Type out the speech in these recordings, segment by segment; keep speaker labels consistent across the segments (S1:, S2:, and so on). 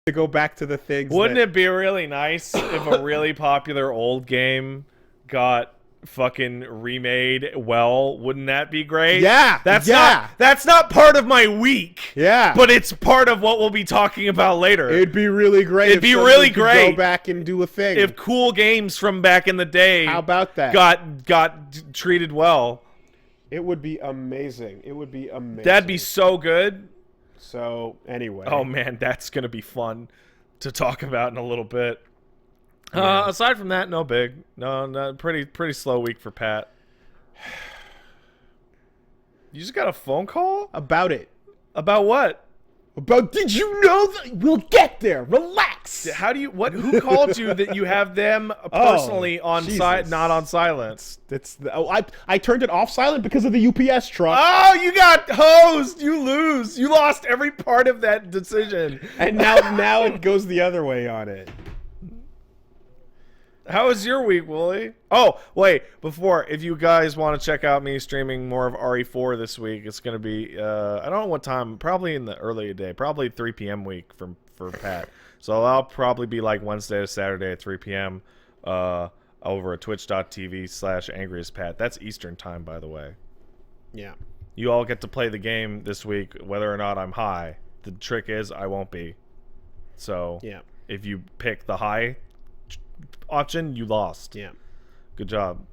S1: to go back to the things.
S2: Wouldn't it be really nice if a really popular old game got fucking remade? Well, wouldn't that be great?
S1: Yeah,
S2: that's not part of my week.
S1: Yeah,
S2: but it's part of what we'll be talking about later.
S1: It'd be really great.
S2: It'd be really great.
S1: Go back and do a thing.
S2: If cool games from back in the day,
S1: how about that?
S2: Got treated well.
S1: It would be amazing. It would be amazing.
S2: That'd be so good.
S1: So anyway,
S2: oh man, that's gonna be fun to talk about in a little bit. Aside from that, no big. No, pretty slow week for Pat. You just got a phone call?
S1: About it.
S2: About what?
S1: About, did you know that? We'll get there. Relax.
S2: How do you, who called you that you have them personally on not on silent?
S1: I turned it off silent because of the UPS truck.
S2: Oh, you got hosed. You lose. You lost every part of that decision.
S1: And now it goes the other way on it.
S2: How was your week, Woolie? Oh, wait. Before, if you guys want to check out me streaming more of RE4 this week, it's going to be, I don't know what time, probably in the early day, probably 3 p.m. week for Pat. So I'll probably be like Wednesday to Saturday at 3 p.m. Over at twitch.tv/angriestpat. That's Eastern time, by the way.
S1: Yeah.
S2: You all get to play the game this week, whether or not I'm high. The trick is I won't be. So
S1: yeah, if
S2: you pick the high option, you lost.
S1: Yeah.
S2: Good job.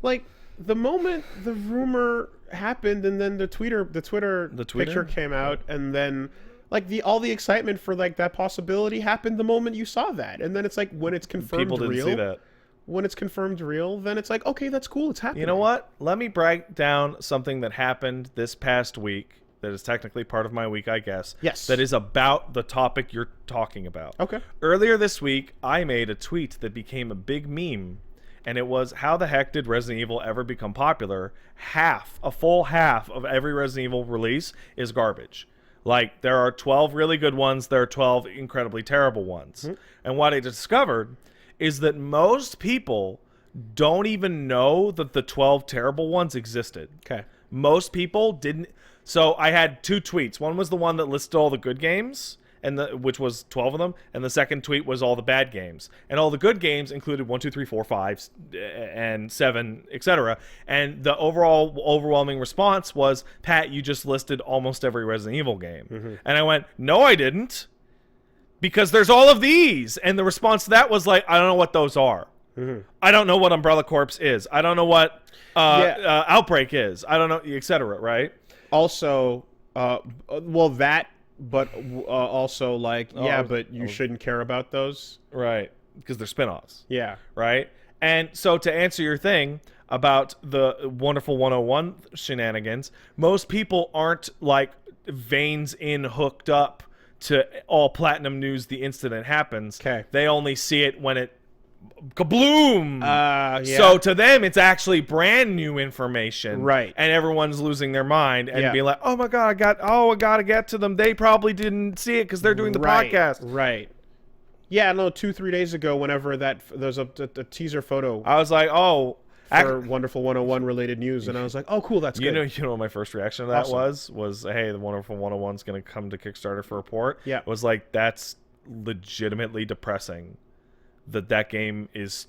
S1: Like, the moment the rumor happened and then the Twitter picture came out, and then like all the excitement for like that possibility happened the moment you saw that. And then it's like, when it's confirmed
S2: people didn't see that.
S1: When it's confirmed real, then it's like, okay, that's cool, it's happening.
S2: You know what? Let me break down something that happened this past week that is technically part of my week, I guess.
S1: Yes.
S2: That is about the topic you're talking about.
S1: Okay.
S2: Earlier this week, I made a tweet that became a big meme, and it was, how the heck did Resident Evil ever become popular? A full half of every Resident Evil release is garbage. Like, there are 12 really good ones, there are 12 incredibly terrible ones. Mm-hmm. And what I discovered is that most people don't even know that the 12 terrible ones existed.
S1: Okay.
S2: Most people didn't. So I had two tweets. One was the one that listed all the good games, which was 12 of them, and the second tweet was all the bad games. And all the good games included 1, 2, 3, 4, 5, and 7, etc. And the overwhelming response was, Pat, you just listed almost every Resident Evil game. Mm-hmm. And I went, no, I didn't. Because there's all of these. And the response to that was like, I don't know what those are. Mm-hmm. I don't know what Umbrella Corps is. I don't know what Outbreak is. I don't know, etc., right?
S1: Also, well, that, but also like, but you shouldn't care about those.
S2: Right, because they're spinoffs.
S1: Yeah.
S2: Right? And so to answer your thing about the Wonderful 101 shenanigans, most people aren't like veins in hooked up to all platinum news the instant it happens.
S1: Okay.
S2: They only see it when it kabloom.
S1: Yeah.
S2: So to them, it's actually brand new information,
S1: right?
S2: And everyone's losing their mind and being like, "Oh my god, I gotta get to them." They probably didn't see it because they're doing the podcast,
S1: right? Yeah, no, 2-3 days ago, whenever there's a teaser photo,
S2: I was like, "Oh."
S1: For Wonderful 101 related news, and I was like, "Oh, cool, that's good."
S2: You know what my first reaction to that was, "Hey, the Wonderful 101's going to come to Kickstarter for a port."
S1: Yeah,
S2: it was like, that's legitimately depressing. That game is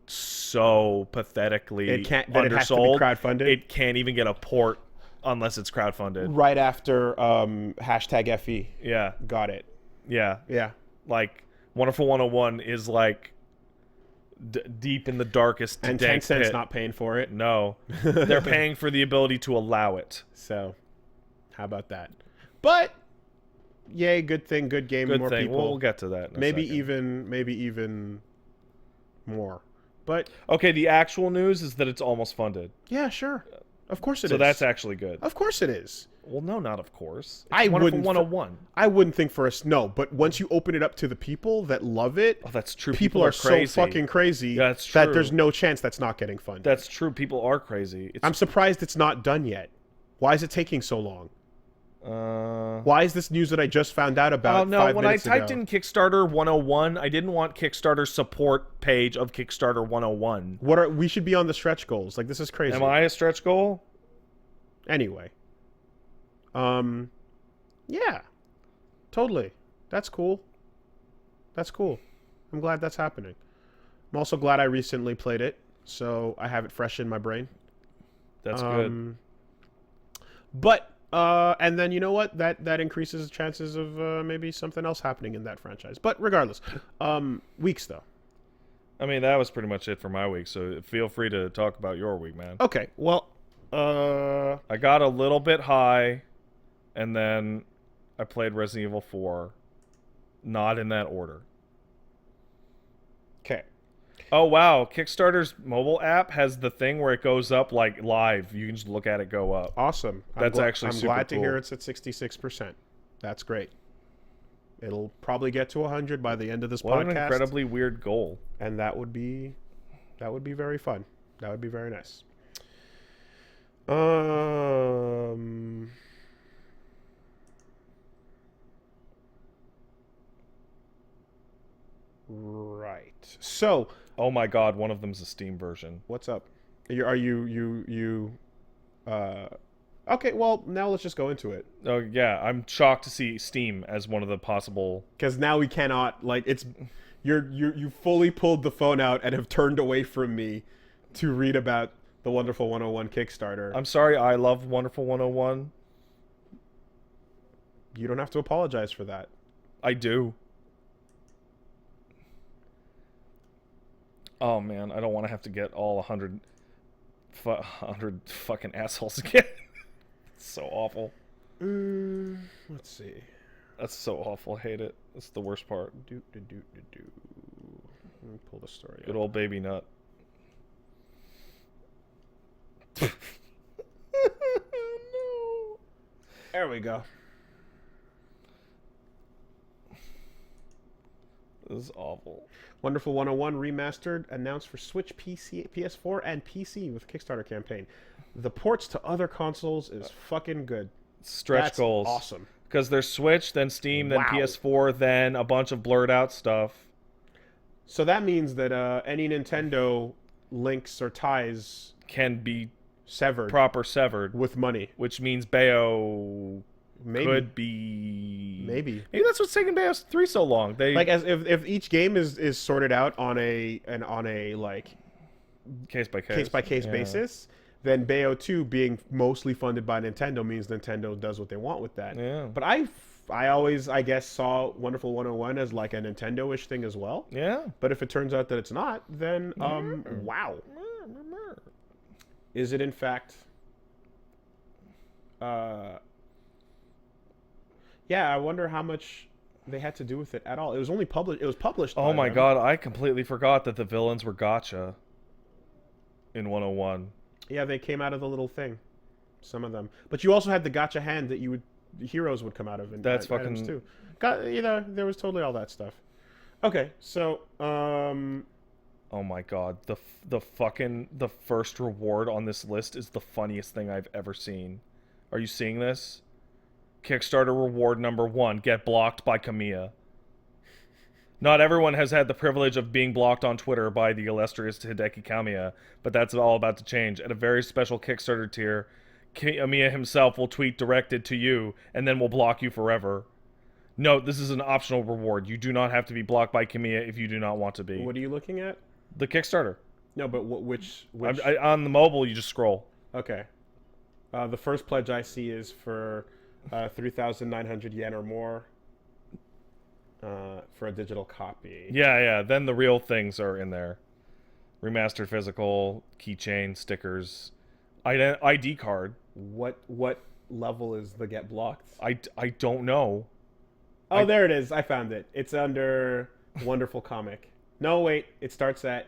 S2: so pathetically undersold.
S1: It has to be crowdfunded.
S2: It can't even get a port unless it's crowdfunded.
S1: Right after #FE.
S2: Yeah,
S1: got it.
S2: Yeah,
S1: yeah.
S2: Like Wonderful 101 is like deep in the darkest
S1: and
S2: dank
S1: Tencent's
S2: pit.
S1: Not paying for it.
S2: No, they're paying for the ability to allow it.
S1: So, how about that? But yay, good thing, good game,
S2: good
S1: more
S2: thing.
S1: people.
S2: We'll get to that in a
S1: maybe
S2: second.
S1: even more. But
S2: okay, the actual news is that it's almost funded.
S1: Yeah, sure. Of course it is.
S2: So that's actually good.
S1: Of course it is.
S2: Well, no, not of course.
S1: I wouldn't.
S2: 101.
S1: I wouldn't think for us. No, but once you open it up to the people that love it,
S2: oh, that's true.
S1: People are crazy. So fucking crazy.
S2: Yeah, that's true.
S1: That there's no chance that's not getting funded.
S2: That's true. People are crazy.
S1: I'm surprised it's not done yet. Why is it taking so long? Why is this news that I just found out about?
S2: Oh no!
S1: 5
S2: when I
S1: minutes
S2: typed
S1: ago?
S2: in Kickstarter 101, I didn't want Kickstarter support page of Kickstarter 101.
S1: We should be on the stretch goals. Like, this is crazy.
S2: Am I a stretch goal?
S1: Anyway. Yeah. Totally. That's cool. That's cool. I'm glad that's happening. I'm also glad I recently played it, so I have it fresh in my brain.
S2: That's good.
S1: But and then you know what? That increases the chances of maybe something else happening in that franchise. But regardless, weeks though.
S2: I mean, that was pretty much it for my week. So feel free to talk about your week, man.
S1: Okay. Well,
S2: I got a little bit high, and then I played Resident Evil 4. Not in that order.
S1: Okay.
S2: Oh, wow. Kickstarter's mobile app has the thing where it goes up like live. You can just look at it go up.
S1: Awesome.
S2: That's actually super cool.
S1: I'm glad to hear it's at 66%. That's great. It'll probably get to 100 by the end of this podcast.
S2: What an incredibly weird goal.
S1: And that would be very fun. That would be very nice. Right. So,
S2: oh my god, one of them's a Steam version.
S1: What's up? Are you okay, well, now let's just go into it.
S2: Oh yeah, I'm shocked to see Steam as one of the possible,
S1: cuz now we cannot, like, it's you fully pulled the phone out and have turned away from me to read about the Wonderful 101 Kickstarter.
S2: I'm sorry, I love Wonderful 101.
S1: You don't have to apologize for that.
S2: I do. Oh man, I don't want to have to get all 100 fucking assholes again. It's so awful.
S1: Let's see.
S2: That's so awful. I hate it. That's the worst part.
S1: Let me pull the story
S2: Good old baby nut.
S1: No. There we go.
S2: This is awful.
S1: Wonderful 101 Remastered announced for Switch, PC, PS4, and PC with Kickstarter campaign. The ports to other consoles is fucking good.
S2: Stretch goals.
S1: Awesome.
S2: Because there's Switch, then Steam, then PS4, then a bunch of blurred out stuff.
S1: So that means that any Nintendo links or ties
S2: can be
S1: severed.
S2: Severed.
S1: With money.
S2: Which means Bayo could
S1: be...
S2: Maybe that's what's taking Bayo 3 so long. They
S1: like, as if each game is sorted out on a like
S2: case by case
S1: basis, then Bayo 2 being mostly funded by Nintendo means Nintendo does what they want with that.
S2: Yeah.
S1: But I always, I guess, saw Wonderful 101 as like a Nintendo-ish thing as well.
S2: Yeah.
S1: But if it turns out that it's not, then wow. Is it in fact yeah, I wonder how much they had to do with it at all. It was only published. It was published.
S2: Oh my god, I completely forgot that the villains were gacha in 101.
S1: Yeah, they came out of the little thing. Some of them, but you also had the gacha hand that heroes would come out of. In
S2: that's
S1: items
S2: fucking
S1: too. There was totally all that stuff. Okay, so
S2: oh my god, the first reward on this list is the funniest thing I've ever seen. Are you seeing this? Kickstarter reward number 1, get blocked by Kamiya. Not everyone has had the privilege of being blocked on Twitter by the illustrious Hideki Kamiya, but that's all about to change. At a very special Kickstarter tier, Kamiya himself will tweet directed to you, and then will block you forever. Note, this is an optional reward. You do not have to be blocked by Kamiya if you do not want to be.
S1: What are you looking at?
S2: The Kickstarter.
S1: No, but which...
S2: on the mobile, you just scroll.
S1: Okay. The first pledge I see is for 3,900 yen or more for a digital copy.
S2: Yeah. Then the real things are in there. Remastered physical, keychain, stickers, ID card.
S1: What level is the get blocked?
S2: I don't know.
S1: Oh, there it is. I found it. It's under Wonderful Comic. No, wait. It starts at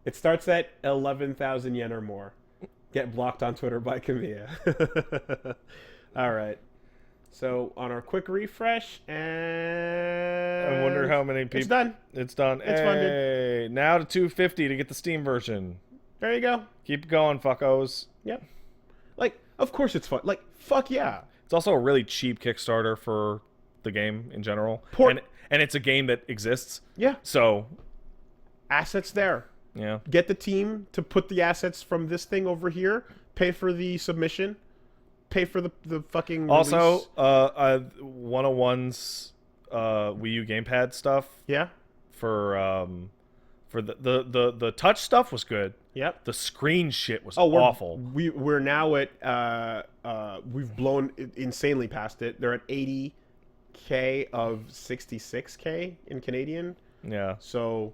S1: 11,000 yen or more. Get blocked on Twitter by Kamiya. All right. So on our quick refresh, and
S2: I wonder how many people.
S1: It's done.
S2: It's done.
S1: It's funded.
S2: Now to 250 to get the Steam version.
S1: There you go.
S2: Keep going, fuckos.
S1: Yep. Like, of course it's fun. Like, fuck yeah.
S2: It's also a really cheap Kickstarter for the game in general, and it's a game that exists.
S1: Yeah.
S2: So,
S1: assets there.
S2: Yeah.
S1: Get the team to put the assets from this thing over here. Pay for the submission. Pay for the fucking
S2: also release. 101's Wii U gamepad stuff.
S1: Yeah.
S2: For the touch stuff was good.
S1: Yep.
S2: The screen shit was
S1: we're,
S2: awful.
S1: We're now at we've blown insanely past it. They're at 80K of 66K in Canadian.
S2: Yeah.
S1: So,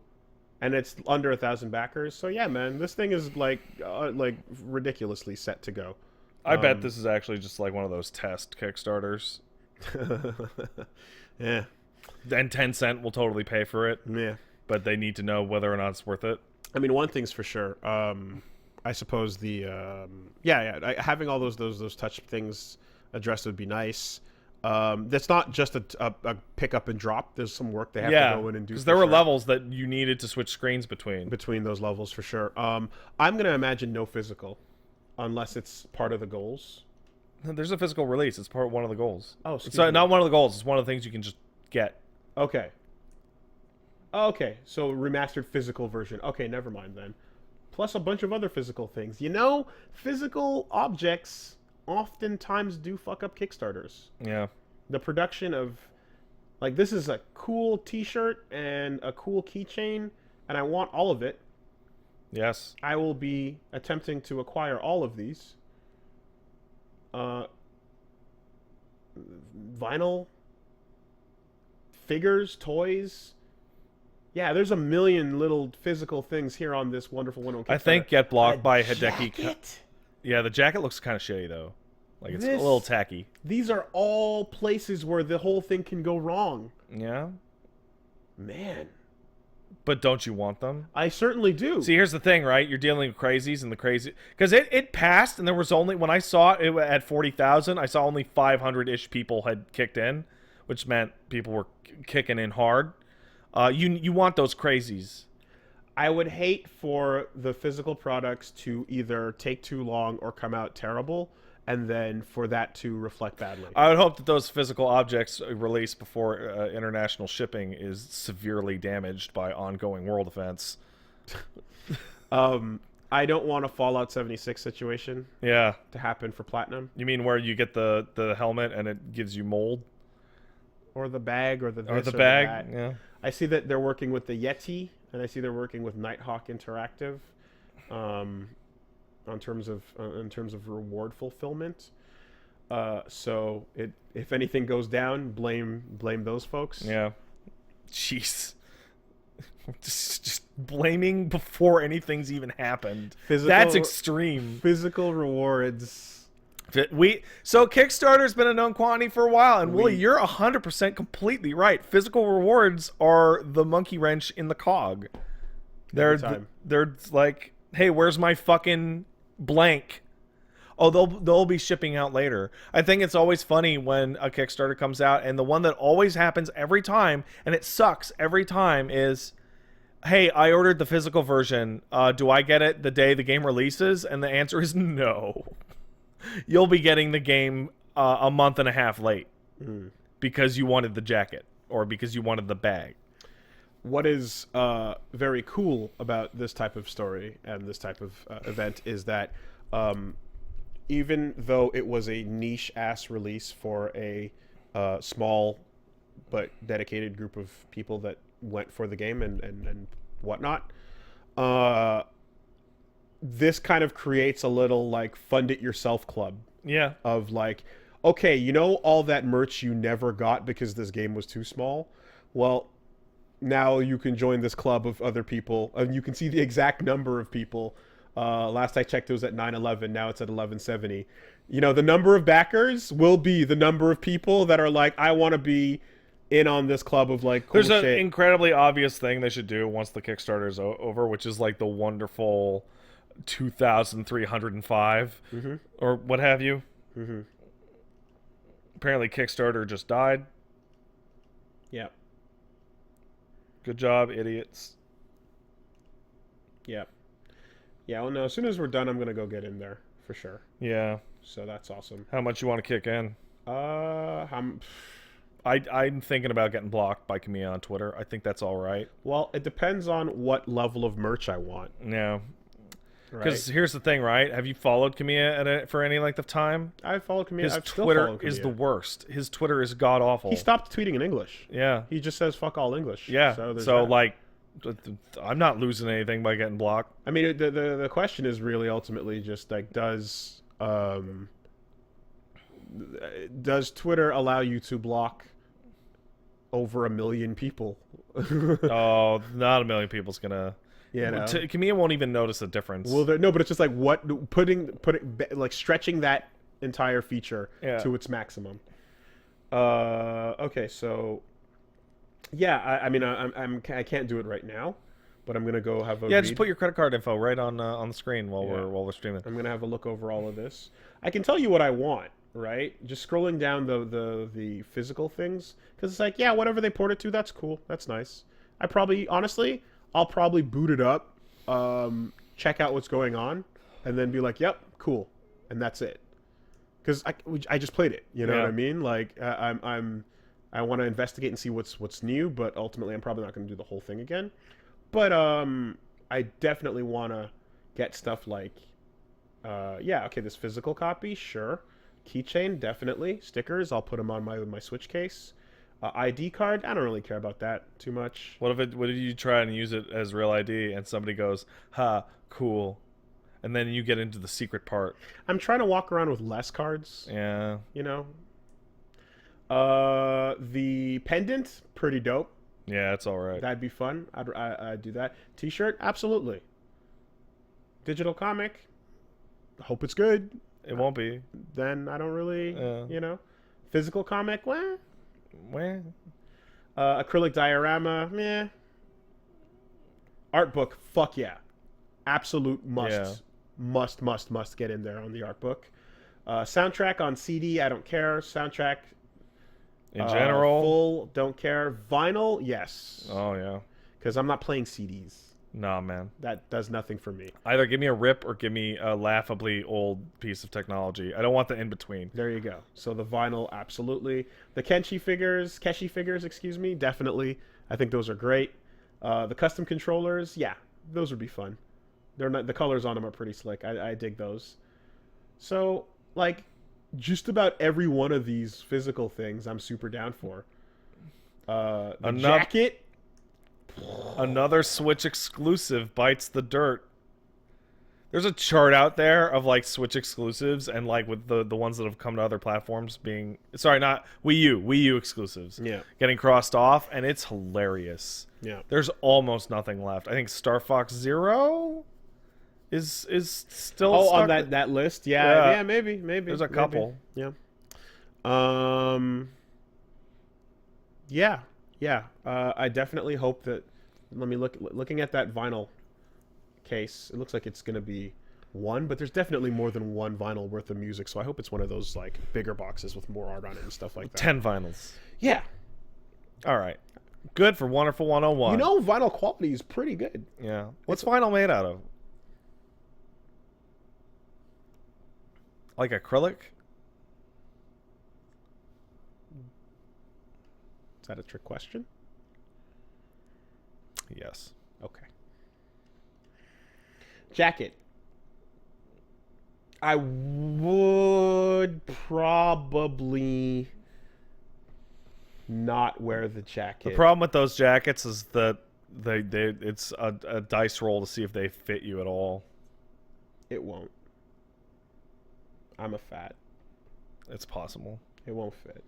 S1: and it's under 1,000 backers. So yeah, man, this thing is like ridiculously set to go.
S2: I bet this is actually just like one of those test Kickstarters.
S1: Yeah.
S2: And Tencent will totally pay for it.
S1: Yeah.
S2: But they need to know whether or not it's worth it.
S1: I mean, one thing's for sure. I suppose the having all those touch things addressed would be nice. That's not just a pick up and drop. There's some work they have to go in and do.
S2: Because there were levels that you needed to switch screens between
S1: those levels for sure. I'm gonna imagine no physical, unless it's part of the goals.
S2: There's a physical release. It's one of the goals.
S1: Oh,
S2: it's not one of the goals. It's one of the things you can just get.
S1: Okay. Okay, so remastered physical version. Okay, never mind then. Plus a bunch of other physical things. You know, physical objects oftentimes do fuck up Kickstarters.
S2: Yeah.
S1: The production of, like, this is a cool t-shirt and a cool keychain, and I want all of it.
S2: Yes.
S1: I will be attempting to acquire all of these. Vinyl, figures, toys. Yeah, there's a million little physical things here on this wonderful one on Kickstarter.
S2: I think get blocked by Hideki.
S1: Jacket?
S2: Yeah, the jacket looks kind of shitty though. Like it's a little tacky.
S1: These are all places where the whole thing can go wrong.
S2: Yeah.
S1: Man.
S2: But don't you want them?
S1: I certainly do.
S2: See, here's the thing, right? You're dealing with crazies and the crazy... Because it passed, and there was only... When I saw it at 40,000, I saw only 500-ish people had kicked in, which meant people were kicking in hard. You want those crazies.
S1: I would hate for the physical products to either take too long or come out terrible, and then for that to reflect badly.
S2: I would hope that those physical objects released before international shipping is severely damaged by ongoing world events.
S1: I don't want a Fallout 76 situation to happen for Platinum.
S2: You mean where you get the helmet and it gives you mold?
S1: Or the bag, or the
S2: bag,
S1: yeah. I see that they're working with the Yeti, and I see they're working with Nighthawk Interactive, in terms of reward fulfillment. So if anything goes down, blame those folks.
S2: Yeah. Jeez. just blaming before anything's even happened. That's extreme.
S1: Physical rewards.
S2: So Kickstarter's been a known quantity for a while, and Woolie, you're 100% completely right. Physical rewards are the monkey wrench in the cog. They're like, hey, where's my fucking blank? Oh, they'll be shipping out later. I think it's always funny when a Kickstarter comes out, and the one that always happens every time, and it sucks every time, is, hey, I ordered the physical version. Do I get it the day the game releases? And the answer is no. You'll be getting the game a month and a half late because you wanted the jacket or because you wanted the bag.
S1: What is very cool about this type of story and this type of event is that even though it was a niche-ass release for a small but dedicated group of people that went for the game and whatnot, this kind of creates a little like fund it yourself club.
S2: Yeah.
S1: Of like, okay, you know all that merch you never got because this game was too small? Well, now you can join this club of other people, and you can see the exact number of people. Last I checked, it was at 911. Now it's at 1170. You know, the number of backers will be the number of people that are like, I want to be in on this club of like cool
S2: There's
S1: shit.
S2: an incredibly obvious thing they should do once the Kickstarter is over, which is like the wonderful 2,305 or what have you. Apparently Kickstarter just died.
S1: Yeah.
S2: Good job, idiots.
S1: Yeah. Yeah, well, no, as soon as we're done, I'm going to go get in there for sure.
S2: Yeah.
S1: So that's awesome.
S2: How much you want to kick in?
S1: I'm
S2: thinking about getting blocked by Camille on Twitter. I think that's all right.
S1: Well, it depends on what level of merch I want.
S2: Yeah. Because here's the thing, right? Have you followed Kamiya for any length of time?
S1: I followed Kamiya.
S2: His Twitter is the worst. His Twitter is god awful.
S1: He stopped tweeting in English.
S2: Yeah.
S1: He just says fuck all English.
S2: Yeah. So like, I'm not losing anything by getting blocked.
S1: I mean, the question is really ultimately just like, does Twitter allow you to block over 1 million people?
S2: Oh, not 1 million people's gonna.
S1: Yeah, no.
S2: Kamiya won't even notice the difference.
S1: Well, no, but it's just like putting like stretching that entire feature to its maximum. Okay, so yeah, I mean, I can't do it right now, but I'm gonna go have a read.
S2: Just put your credit card info right on the screen while we're streaming.
S1: I'm gonna have a look over all of this. I can tell you what I want, right? Just scrolling down the physical things, because it's like, yeah, whatever they port it to, that's cool, that's nice. I'll probably boot it up, check out what's going on, and then be like, yep, cool, and that's it. Because I just played it, you know what I mean? Like I want to investigate and see what's new, but ultimately I'm probably not going to do the whole thing again. But I definitely want to get stuff like, this physical copy, sure, keychain, definitely, stickers. I'll put them on my Switch case. ID card, I don't really care about that too much.
S2: What if you try and use it as real ID and somebody goes, ha, cool, and then you get into the secret part?
S1: I'm trying to walk around with less cards.
S2: Yeah.
S1: You know? The pendant, pretty dope.
S2: Yeah, it's all right.
S1: That'd be fun. I'd do that. T-shirt, absolutely. Digital comic, hope it's good.
S2: It won't be.
S1: Then I don't really, you know. Physical comic, well.
S2: Where?
S1: Acrylic diorama, meh. Art book, fuck yeah. Absolute must. Yeah. Must get in there on the art book. Soundtrack on CD, I don't care. Soundtrack
S2: in general,
S1: full, don't care. Vinyl, yes.
S2: Oh yeah.
S1: Because I'm not playing CDs.
S2: Nah, man.
S1: That does nothing for me.
S2: Either give me a RIP or give me a laughably old piece of technology. I don't want the in-between.
S1: There you go. So the vinyl, absolutely. The Keshi figures, definitely. I think those are great. The custom controllers, yeah, those would be fun. They're not, the colors on them are pretty slick. I dig those. So, like, just about every one of these physical things I'm super down for. The jacket...
S2: Another Switch exclusive bites the dirt. There's a chart out there of like Switch exclusives and like with the ones that have come to other platforms being, sorry, not Wii U exclusives.
S1: Yeah.
S2: Getting crossed off, and it's hilarious.
S1: Yeah.
S2: There's almost nothing left. I think Star Fox Zero is still
S1: on that list. Yeah, maybe.
S2: There's a couple.
S1: Yeah. Yeah, I definitely hope that. Let me looking at that vinyl case. It looks like it's gonna be one, but there's definitely more than one vinyl worth of music. So I hope it's one of those like bigger boxes with more art on it and stuff like that.
S2: 10 vinyls.
S1: Yeah.
S2: All right. Good for Wonderful 101.
S1: You know, vinyl quality is pretty good.
S2: Yeah. What's vinyl made out of? Like acrylic?
S1: Is that a trick question?
S2: Yes.
S1: Okay. Jacket. I would probably not wear the jacket.
S2: The problem with those jackets is that it's a dice roll to see if they fit you at all.
S1: It won't. I'm a fat.
S2: It's possible.
S1: It won't fit.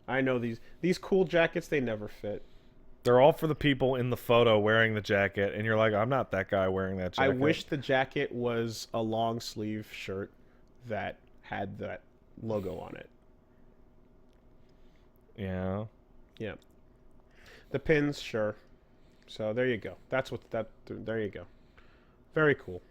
S1: I know these cool jackets, they never fit.
S2: They're all for the people in the photo wearing the jacket, and you're like, I'm not that guy wearing that jacket.
S1: I wish the jacket was a long sleeve shirt that had that logo on it.
S2: Yeah.
S1: Yeah. The pins, sure. So there you go. There you go. Very cool.